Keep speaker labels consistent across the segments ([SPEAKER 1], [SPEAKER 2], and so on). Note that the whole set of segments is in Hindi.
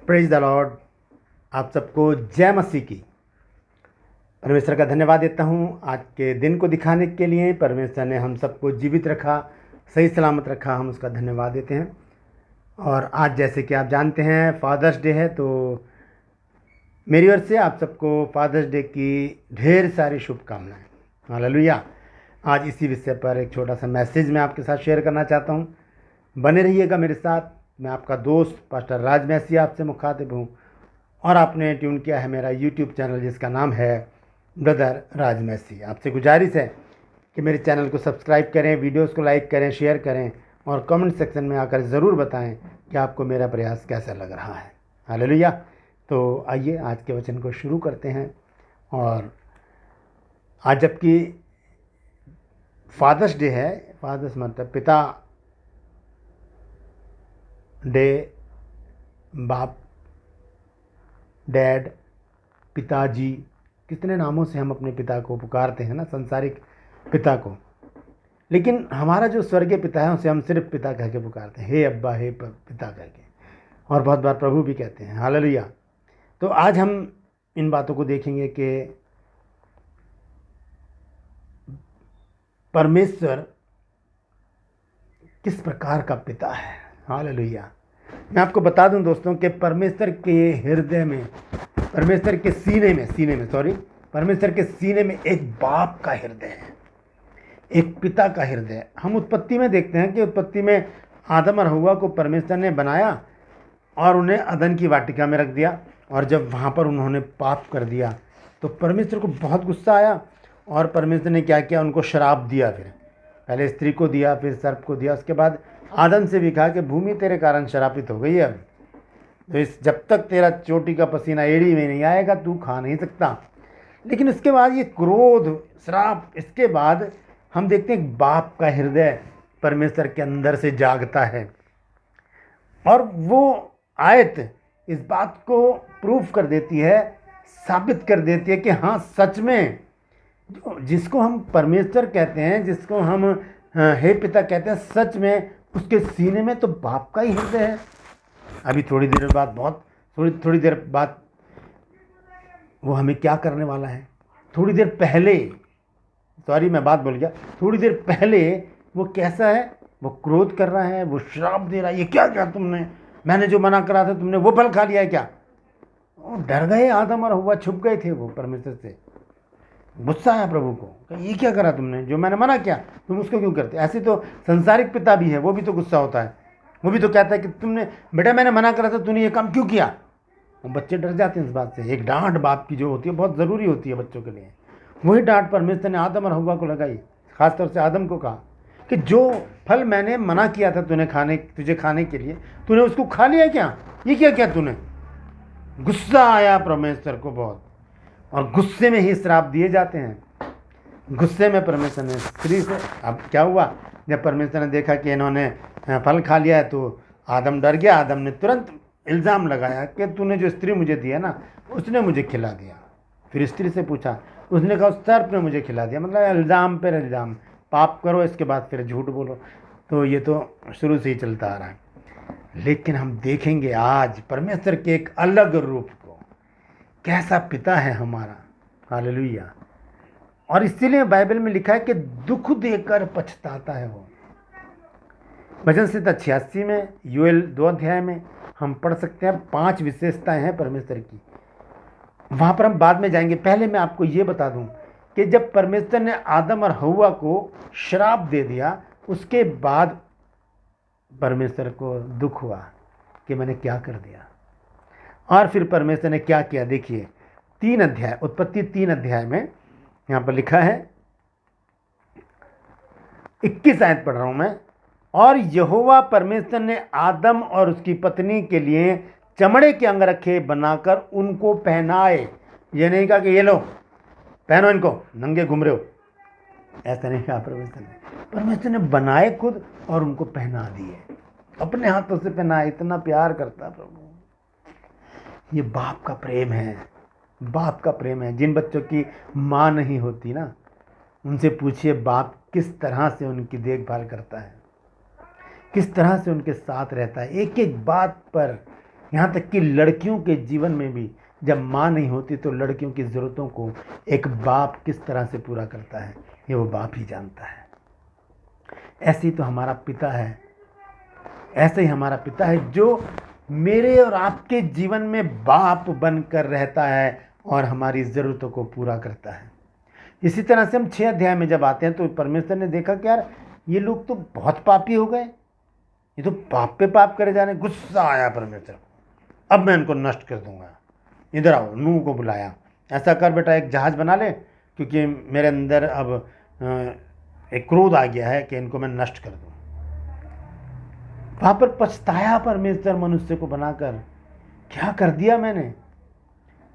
[SPEAKER 1] Praise the Lord. आप सबको जय मसीह की। परमेश्वर का धन्यवाद देता हूँ आज के दिन को दिखाने के लिए। परमेश्वर ने हम सबको जीवित रखा, सही सलामत रखा, हम उसका धन्यवाद देते हैं। और आज जैसे कि आप जानते हैं फादर्स डे है, तो मेरी ओर से आप सबको फादर्स डे की ढेर सारी शुभकामनाएं। हालेलुया। आज इसी विषय पर एक छोटा सा मैसेज मैं आपके साथ शेयर करना चाहता हूँ। बने रहिएगा मेरे साथ। मैं आपका दोस्त पास्टर राज मैसी आपसे मुखातिब हूँ और आपने ट्यून किया है मेरा यूट्यूब चैनल जिसका नाम है ब्रदर राज मैसी। आपसे गुजारिश है कि मेरे चैनल को सब्सक्राइब करें, वीडियोस को लाइक करें, शेयर करें और कमेंट सेक्शन में आकर ज़रूर बताएं कि आपको मेरा प्रयास कैसा लग रहा है। हालेलुया। तो आइए आज के वचन को शुरू करते हैं। और आज जबकि फादर्स डे है, फादर्स मतलब पिता डे, बाप, डैड, पिताजी, कितने नामों से हम अपने पिता को पुकारते हैं ना, संसारिक पिता को। लेकिन हमारा जो स्वर्गीय पिता है उसे हम सिर्फ पिता कह के पुकारते हैं, हे अब्बा, हे पिता कह के। और बहुत बार प्रभु भी कहते हैं। हालेलुया। तो आज हम इन बातों को देखेंगे कि परमेश्वर किस प्रकार का पिता है। हालेलुया। मैं आपको बता दूं दोस्तों कि परमेश्वर के हृदय में, परमेश्वर के परमेश्वर के सीने में एक बाप का हृदय है, एक पिता का हृदय है। हम उत्पत्ति में देखते हैं कि उत्पत्ति में आदम और हव्वा को परमेश्वर ने बनाया और उन्हें अदन की वाटिका में रख दिया। और जब वहाँ पर उन्होंने पाप कर दिया तो परमेश्वर को बहुत गुस्सा आया और परमेश्वर ने क्या किया, उनको श्राप दिया। फिर पहले स्त्री को दिया, फिर सर्प को दिया। उसके बाद आदम से भी कहा कि भूमि तेरे कारण श्रापित हो गई है। अब तो इस जब तक तेरा चोटी का पसीना एड़ी में नहीं आएगा तू खा नहीं सकता। लेकिन इसके बाद ये क्रोध, श्राप, इसके बाद हम देखते हैं बाप का हृदय परमेश्वर के अंदर से जागता है। और वो आयत इस बात को प्रूफ कर देती है, साबित कर देती है कि हाँ, सच में जिसको हम परमेश्वर कहते हैं, जिसको हम हे पिता कहते हैं, सच में उसके सीने में तो बाप का ही हृदय है। अभी थोड़ी देर बाद थोड़ी देर बाद वो हमें क्या करने वाला है। थोड़ी देर पहले, सॉरी मैं बात भूल गया, थोड़ी देर पहले वो कैसा है, वो क्रोध कर रहा है, वो श्राप दे रहा है। ये क्या किया तुमने, मैंने जो मना करा था तुमने वो फल खा लिया है क्या। वो डर गए, आदम और हव्वा छुप गए थे वो परमेश्वर से। गुस्सा आया प्रभु को, ये क्या करा तुमने, जो मैंने मना किया तुम उसको क्यों करते। ऐसे तो संसारिक पिता भी है, वो भी तो गुस्सा होता है। वो भी तो कहता है कि तुमने, बेटा मैंने मना करा था, तूने ये काम क्यों किया। वो बच्चे डर जाते हैं इस बात से। एक डांट बाप की जो होती है बहुत ज़रूरी होती है बच्चों के लिए। वही डांट परमेश्वर ने आदम और हव्वा को लगाई। खासतौर से आदम को कहा कि जो फल मैंने मना किया था तुझे खाने के लिए, तूने उसको खा लिया क्या, ये क्या किया तूने। गुस्सा आया परमेश्वर को बहुत, और गुस्से में ही श्राप दिए जाते हैं। गुस्से में परमेश्वर ने स्त्री से, अब क्या हुआ, जब परमेश्वर ने देखा कि इन्होंने फल खा लिया है तो आदम डर गया। आदम ने तुरंत इल्ज़ाम लगाया कि तूने जो स्त्री मुझे दी है ना, उसने मुझे खिला दिया। फिर स्त्री से पूछा, उसने कहा उस सर्प ने मुझे खिला दिया। मतलब इल्ज़ाम पर इल्ज़ाम, पाप करो इसके बाद फिर झूठ बोलो। तो ये तो शुरू से ही चलता आ रहा है। लेकिन हम देखेंगे आज परमेश्वर के एक अलग रूप को, कैसा पिता है हमारा। हालेलुया। और इसीलिए बाइबल में लिखा है कि दुख देकर पछताता है वो। भजन संहिता 86 में, यूएल 2 अध्याय में हम पढ़ सकते हैं 5 विशेषताएं हैं परमेश्वर की। वहाँ पर हम बाद में जाएंगे। पहले मैं आपको ये बता दूं कि जब परमेश्वर ने आदम और हव्वा को श्राप दे दिया, उसके बाद परमेश्वर को दुख हुआ कि मैंने क्या कर दिया। और फिर परमेश्वर ने क्या किया, देखिए 3 अध्याय, उत्पत्ति 3 अध्याय में यहाँ पर लिखा है, 21 आयत पढ़ रहा हूँ मैं। और यहोवा परमेश्वर ने आदम और उसकी पत्नी के लिए चमड़े के अंगरखे बनाकर उनको पहनाए। ये नहीं कहा कि ये लो पहनो इनको, नंगे घूम रहे हो, ऐसा नहीं कहा परमेश्वर ने बनाए खुद और उनको पहना दिए, अपने हाथों से पहनाए। इतना प्यार करता प्रभु। ये बाप का प्रेम है, बाप का प्रेम है। जिन बच्चों की माँ नहीं होती ना, उनसे पूछिए बाप किस तरह से उनकी देखभाल करता है, किस तरह से उनके साथ रहता है, एक एक बात पर यहाँ तक कि लड़कियों के जीवन में भी जब माँ नहीं होती तो लड़कियों की ज़रूरतों को एक बाप किस तरह से पूरा करता है, ये वो बाप ही जानता है। ऐसे ही तो हमारा पिता है, ऐसे ही हमारा पिता है जो मेरे और आपके जीवन में बाप बनकर रहता है और हमारी ज़रूरतों को पूरा करता है। इसी तरह से हम 6 अध्याय में जब आते हैं तो परमेश्वर ने देखा कि यार ये लोग तो बहुत पापी हो गए, ये तो पाप पे पाप करे जा रहे हैं। गुस्सा आया परमेश्वर को, अब मैं इनको नष्ट कर दूंगा। इधर आओ, नूह को बुलाया, ऐसा कर बेटा एक जहाज़ बना ले, क्योंकि मेरे अंदर अब एक क्रोध आ गया है कि इनको मैं नष्ट कर दूँ। वहाँ पर पछताया परमेश्वर मनुष्य को बनाकर, क्या कर दिया मैंने।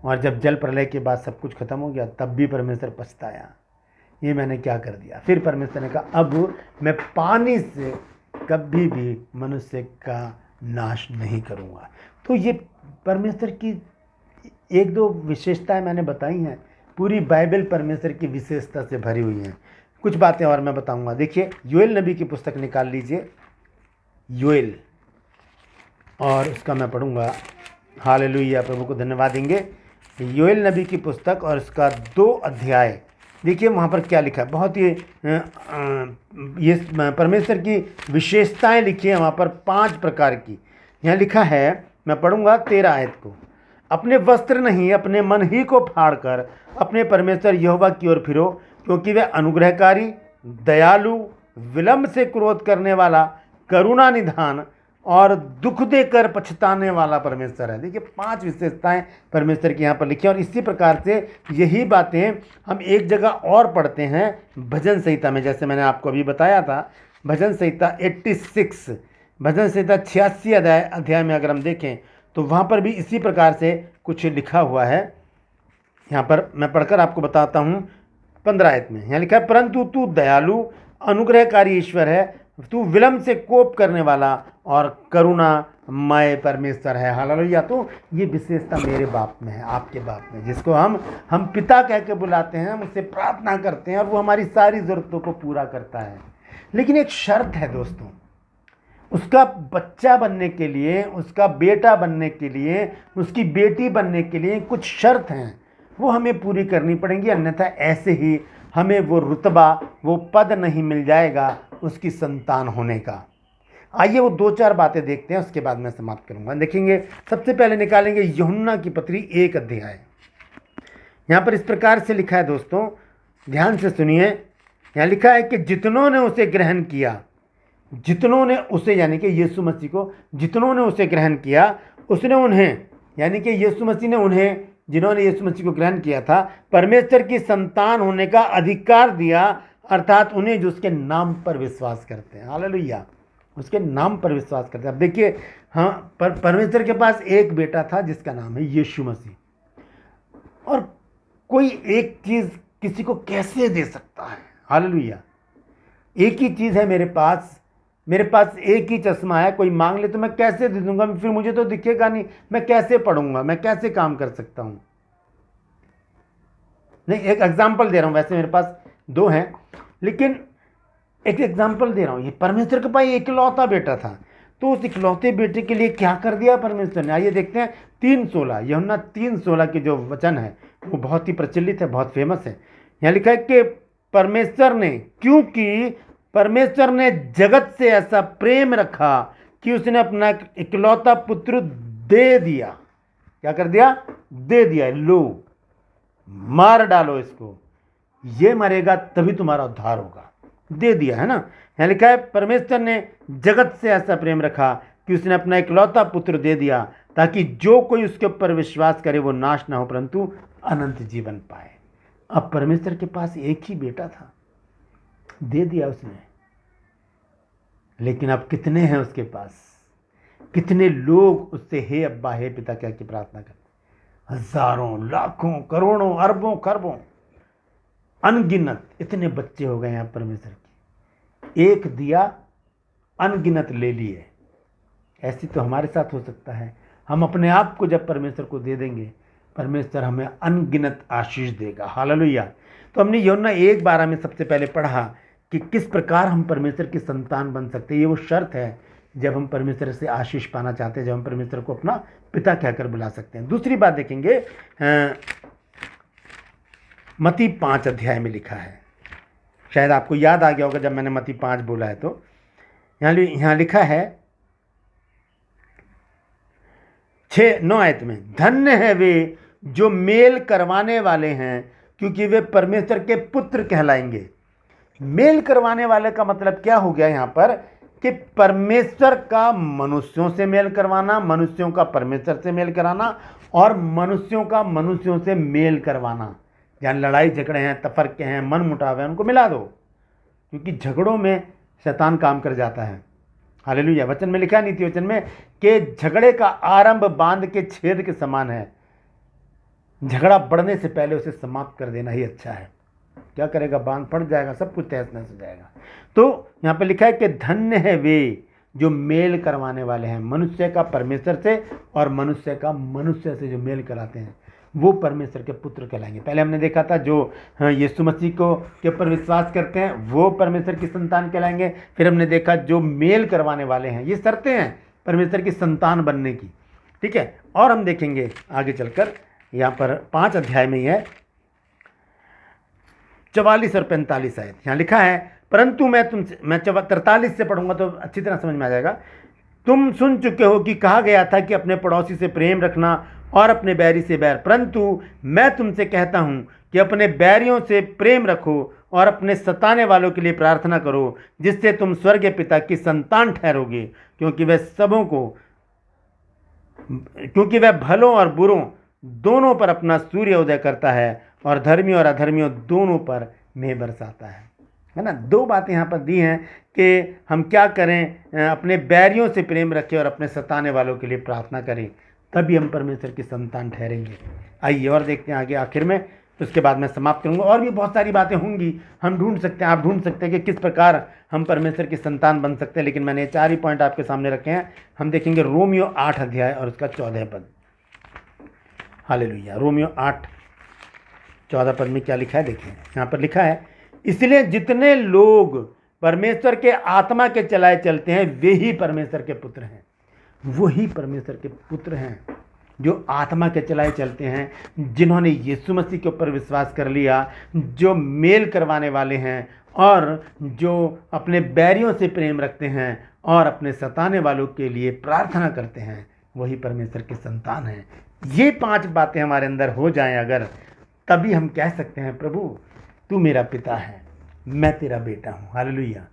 [SPEAKER 1] और जब जल प्रलय के बाद सब कुछ खत्म हो गया तब भी परमेश्वर पछताया, ये मैंने क्या कर दिया। फिर परमेश्वर ने कहा अब मैं पानी से कभी भी मनुष्य का नाश नहीं करूँगा। तो ये परमेश्वर की 1-2 विशेषताएं मैंने बताई हैं। पूरी बाइबल परमेश्वर की विशेषता से भरी हुई हैं। कुछ बातें और मैं बताऊंगा। देखिए योएल नबी की पुस्तक निकाल लीजिए, योएल, और उसका मैं पढ़ूंगा। हालेलुया, प्रभु को धन्यवाद देंगे। योएल नबी की पुस्तक और उसका 2 अध्याय देखिए वहाँ पर क्या लिखा है। बहुत ही ये परमेश्वर की विशेषताएं लिखी है वहाँ पर 5 प्रकार की। यहाँ लिखा है, मैं पढ़ूंगा 13 आयत को। अपने वस्त्र नहीं अपने मन ही को फाड़कर अपने परमेश्वर यहोवा की ओर फिरो, क्योंकि वह अनुग्रहकारी, दयालु, विलंब से क्रोध करने वाला, करुणा निधान और दुख देकर पछताने वाला परमेश्वर है। देखिए 5 विशेषताएं परमेश्वर की यहाँ पर लिखी हैं। और इसी प्रकार से यही बातें हम एक जगह और पढ़ते हैं भजन संहिता में, जैसे मैंने आपको अभी बताया था। भजन संहिता 86, भजन संहिता 86 अध्याय में अगर हम देखें तो वहाँ पर भी इसी प्रकार से कुछ लिखा हुआ है। यहाँ पर मैं पढ़कर आपको बताता हूँ 15 आयत में। यहाँ लिखा है, परंतु तू दयालु अनुग्रहकारी ईश्वर है, तू विलंब से कोप करने वाला और करुणामय परमेश्वर है। हालेलुया। तो ये विशेषता मेरे बाप में है, आपके बाप में, जिसको हम पिता कह के बुलाते हैं, हम उससे प्रार्थना करते हैं और वो हमारी सारी ज़रूरतों को पूरा करता है। लेकिन एक शर्त है दोस्तों, उसका बच्चा बनने के लिए, उसका बेटा बनने के लिए, उसकी बेटी बनने के लिए कुछ शर्त हैं, वो हमें पूरी करनी पड़ेंगी, अन्यथा ऐसे ही हमें वो रुतबा, वो पद नहीं मिल जाएगा उसकी संतान होने का। आइए वो 2-4 बातें देखते हैं, उसके बाद मैं समाप्त करूंगा। देखेंगे सबसे पहले निकालेंगे यूहन्ना की पत्री 1 अध्याय। यहाँ पर इस प्रकार से लिखा है दोस्तों, ध्यान से सुनिए। यहाँ लिखा है कि जितनों ने उसे ग्रहण किया, जितनों ने उसे यानी कि यीशु मसीह को, जितनों ने उसे ग्रहण किया उसने उन्हें यानी कि यीशु मसीह ने उन्हें, जिन्होंने यीशु मसीह को ग्रहण किया था, परमेश्वर की संतान होने का अधिकार दिया, अर्थात उन्हें जो उसके नाम पर विश्वास करते हैं। हालेलुया, उसके नाम पर विश्वास करते हैं। अब देखिए, हाँ, परमेश्वर के पास एक बेटा था जिसका नाम है यीशु मसीह, और कोई एक चीज़ किसी को कैसे दे सकता है। हालेलुया, एक ही चीज़ है मेरे पास एक ही चश्मा है, कोई मांग ले तो मैं कैसे दे दूंगा, फिर मुझे तो दिखेगा नहीं, मैं कैसे पढ़ूंगा, मैं कैसे काम कर सकता हूं। नहीं, एक एग्जाम्पल दे रहा हूं, वैसे मेरे पास 2 हैं, लेकिन एक एग्जाम्पल दे रहा हूं। ये परमेश्वर के पास इकलौता बेटा था, तो उस इकलौते बेटे के लिए क्या कर दिया परमेश्वर ने। आइए देखते हैं 3:16, यूहन्ना 3:16 के जो वचन है वो बहुत ही प्रचलित है, बहुत फेमस है। यहाँ लिखा है कि परमेश्वर ने, क्योंकि परमेश्वर ने जगत से ऐसा प्रेम रखा कि उसने अपना इकलौता पुत्र दे दिया। क्या कर दिया? दे दिया। लो, मार डालो इसको, ये मरेगा तभी तुम्हारा उद्धार होगा। दे दिया है ना। यहाँ लिखा है परमेश्वर ने जगत से ऐसा प्रेम रखा कि उसने अपना इकलौता पुत्र दे दिया, ताकि जो कोई उसके ऊपर विश्वास करे वो नाश ना हो परंतु अनंत जीवन पाए। अब परमेश्वर के पास एक ही बेटा था, दे दिया उसने, लेकिन अब कितने हैं उसके पास, कितने लोग उससे हे अब्बा हे पिता कह के प्रार्थना करते, हजारों, लाखों, करोड़ों, अरबों, खरबों, अनगिनत इतने बच्चे हो गए हैं परमेश्वर के। एक दिया, अनगिनत ले लिए। ऐसी तो हमारे साथ हो सकता है। हम अपने आप को जब परमेश्वर को दे देंगे, परमेश्वर हमें अनगिनत आशीष देगा। हालेलुया। तो हमने यूहन्ना 1:12 में सबसे पहले पढ़ा कि किस प्रकार हम परमेश्वर की संतान बन सकते हैं। ये वो शर्त है जब हम परमेश्वर से आशीष पाना चाहते हैं, जब हम परमेश्वर को अपना पिता कहकर बुला सकते हैं। दूसरी बात देखेंगे, मत्ती 5 अध्याय में लिखा है, शायद आपको याद आ गया होगा जब मैंने मत्ती 5 बोला है, तो यहाँ लिखा है 6-9 आयत में, धन्य है वे जो मेल करवाने वाले हैं क्योंकि वे परमेश्वर के पुत्र कहलाएंगे। मेल करवाने वाले का मतलब क्या हो गया यहाँ पर, कि परमेश्वर का मनुष्यों से मेल करवाना, मनुष्यों का परमेश्वर से मेल कराना, और मनुष्यों का मनुष्यों से मेल करवाना। जहाँ लड़ाई झगड़े हैं, तफरके हैं, मन मुटाव है, उनको मिला दो, क्योंकि झगड़ों में शैतान काम कर जाता है। हालेलुया। वचन में लिखा है, नीति वचन में, कि झगड़े का आरंभ बांध के छेद के समान है। झगड़ा बढ़ने से पहले उसे समाप्त कर देना ही अच्छा है। क्या करेगा, बांध फट जाएगा, सब कुछ तहस नहस हो जाएगा। तो यहाँ पे लिखा है कि धन्य है वे जो मेल करवाने वाले हैं, मनुष्य का परमेश्वर से और मनुष्य का मनुष्य से जो मेल कराते हैं, वो परमेश्वर के पुत्र कहलाएंगे। पहले हमने देखा था जो यीशु मसीह को के ऊपर विश्वास करते हैं वो परमेश्वर की संतान कहलाएंगे। फिर हमने देखा जो मेल करवाने वाले हैं, ये शर्तें हैं परमेश्वर की संतान बनने की, ठीक है। और हम देखेंगे आगे चलकर, यहाँ पर 5 अध्याय में ही है, 44 और 45 आयत, यहाँ लिखा है, परंतु मैं 43 से पढ़ूंगा तो अच्छी तरह समझ में आ जाएगा। तुम सुन चुके हो कि कहा गया था कि अपने पड़ोसी से प्रेम रखना और अपने बैरी से बैर, परंतु मैं तुमसे कहता हूं कि अपने बैरियों से प्रेम रखो और अपने सताने वालों के लिए प्रार्थना करो, जिससे तुम स्वर्गीय पिता की संतान ठहरोगे, क्योंकि वह भलों और बुरों दोनों पर अपना सूर्य उदय करता है और धर्मियों और अधर्मियों दोनों पर मेघ बरसाता है ना। 2 बातें यहाँ पर दी हैं कि हम क्या करें, अपने बैरियों से प्रेम रखें और अपने सताने वालों के लिए प्रार्थना करें, तभी हम परमेश्वर की संतान ठहरेंगे। आइए और देखते हैं आगे आखिर में, उसके बाद मैं समाप्त करूंगा। और भी बहुत सारी बातें होंगी, हम ढूंढ सकते हैं, आप ढूंढ सकते हैं कि किस प्रकार हम परमेश्वर की संतान बन सकते हैं, लेकिन मैंने ये 4 ही पॉइंट आपके सामने रखे हैं। हम देखेंगे रोमियो 8 अध्याय और उसका 14 पद। हालेलुया। रोमियो 8:14 पद में क्या लिखा है, देखिए यहाँ पर लिखा है, इसलिए जितने लोग परमेश्वर के आत्मा के चलाए चलते हैं वे ही परमेश्वर के पुत्र हैं। वही परमेश्वर के पुत्र हैं जो आत्मा के चलाए चलते हैं, जिन्होंने यीशु मसीह के ऊपर विश्वास कर लिया, जो मेल करवाने वाले हैं और जो अपने बैरियों से प्रेम रखते हैं और अपने सताने वालों के लिए प्रार्थना करते हैं, वही परमेश्वर की संतान है। ये 5 बातें हमारे अंदर हो जाएं अगर, तभी हम कह सकते हैं, प्रभु तू मेरा पिता है, मैं तेरा बेटा हूँ। हालेलुया।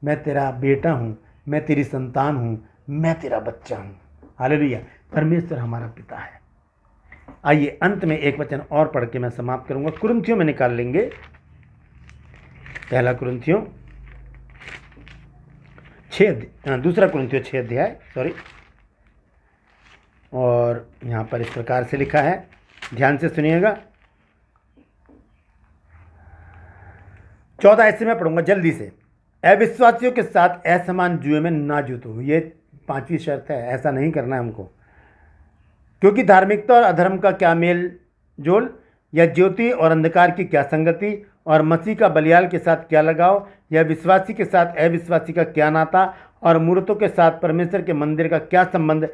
[SPEAKER 1] मैं तेरा बेटा हूँ, मैं तेरी संतान हूँ, मैं तेरा बच्चा हूँ। हालेलुया। परमेश्वर हमारा पिता है। आइए अंत में एक वचन और पढ़ के मैं समाप्त करूंगा। कुरिन्थियों में निकाल लेंगे, पहला कुरिन्थियों 6, दूसरा कुरिन्थियों 6 अध्याय, सॉरी। और यहाँ पर इस प्रकार से लिखा है, ध्यान से सुनिएगा। 14 ऐसे मैं पढ़ूंगा जल्दी से। अविश्वासियों के साथ असमान जुए में ना जूतो, ये 5वीं शर्त है, ऐसा नहीं करना है हमको। क्योंकि धार्मिकता और अधर्म का क्या मेल जोल, या ज्योति और अंधकार की क्या संगति, और मसीह का बलियाल के साथ क्या लगाव, या विश्वासी के साथ अविश्वासी का क्या नाता, और मूर्तों के साथ परमेश्वर के मंदिर का क्या संबंध।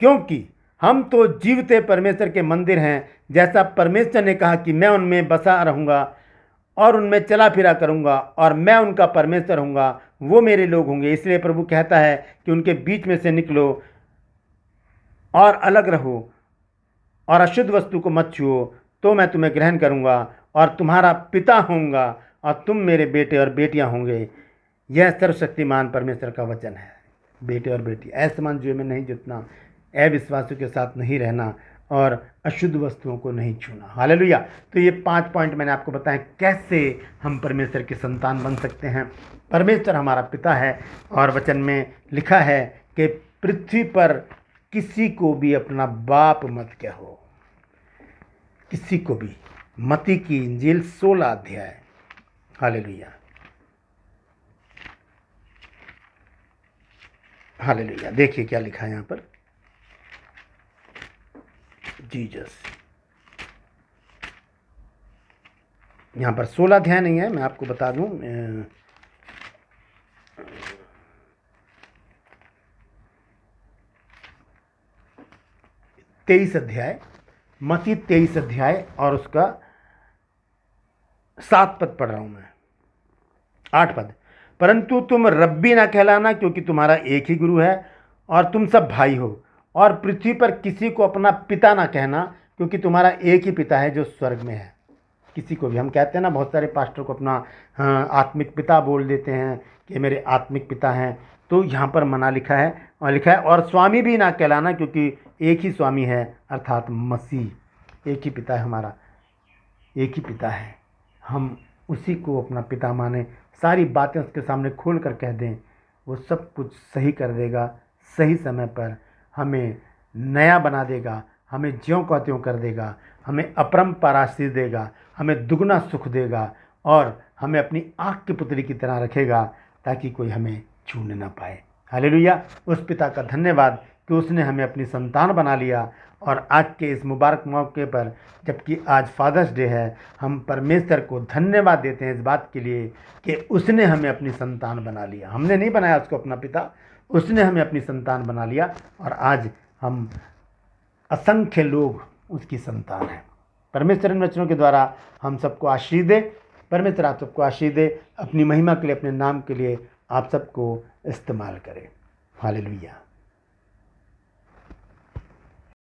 [SPEAKER 1] क्योंकि हम तो जीवते परमेश्वर के मंदिर हैं, जैसा परमेश्वर ने कहा कि मैं उनमें बसा रहूँगा और उनमें चला फिरा करूँगा और मैं उनका परमेश्वर हूँगा, वो मेरे लोग होंगे। इसलिए प्रभु कहता है कि उनके बीच में से निकलो और अलग रहो और अशुद्ध वस्तु को मत छुओ, तो मैं तुम्हें ग्रहण करूँगा और तुम्हारा पिता होऊंगा और तुम मेरे बेटे और बेटियाँ होंगे। यह सर्वशक्तिमान परमेश्वर का वचन है। बेटे और बेटी, असमान जुए में नहीं जुटना, अविश्वासियों के साथ नहीं रहना और अशुद्ध वस्तुओं को नहीं छूना। हालेलुया। तो ये 5 पॉइंट मैंने आपको बताया कैसे हम परमेश्वर की संतान बन सकते हैं। परमेश्वर हमारा पिता है और वचन में लिखा है कि पृथ्वी पर किसी को भी अपना बाप मत कहो, किसी को भी। मत्ती की इंजील 16 अध्याय। Hallelujah, hallelujah. देखिए क्या लिखा है यहाँ पर, जीसस। यहाँ पर 16 अध्याय नहीं है, मैं आपको बता दूं, 23 अध्याय, मत्ती 23 अध्याय और उसका 7 पद पढ़ रहा हूं मैं, 8 पद। परंतु तुम रब्बी ना कहलाना, क्योंकि तुम्हारा एक ही गुरु है और तुम सब भाई हो। और पृथ्वी पर किसी को अपना पिता ना कहना, क्योंकि तुम्हारा एक ही पिता है जो स्वर्ग में है। किसी को भी, हम कहते हैं ना, बहुत सारे पास्टर को अपना आत्मिक पिता बोल देते हैं कि मेरे आत्मिक पिता हैं। तो यहाँ पर मना लिखा है और स्वामी भी ना कहलाना, क्योंकि एक ही स्वामी है अर्थात मसीह। एक ही पिता है हमारा, एक ही पिता है, हम उसी को अपना पिता माने। सारी बातें उसके सामने खोल कर कह दें, वो सब कुछ सही कर देगा, सही समय पर हमें नया बना देगा, हमें ज्यों का त्यों कर देगा, हमें अपरंपार आशीष देगा, हमें दुगना सुख देगा और हमें अपनी आँख की पुतली की तरह रखेगा ताकि कोई हमें छूने ना पाए। हालेलुया। उस पिता का धन्यवाद कि उसने हमें अपनी संतान बना लिया। और आज के इस मुबारक मौके पर, जबकि आज फादर्स डे है, हम परमेश्वर को धन्यवाद देते हैं इस बात के लिए कि उसने हमें अपनी संतान बना लिया। हमने नहीं बनाया उसको अपना पिता, उसने हमें अपनी संतान बना लिया और आज हम असंख्य लोग उसकी संतान हैं। परमेश्वर इन वचनों के द्वारा हम सबको आशीष दे। परमेश्वर आप सबको आशीष दे, अपनी महिमा के लिए, अपने नाम के लिए आप सबको इस्तेमाल करें। हालेलुया।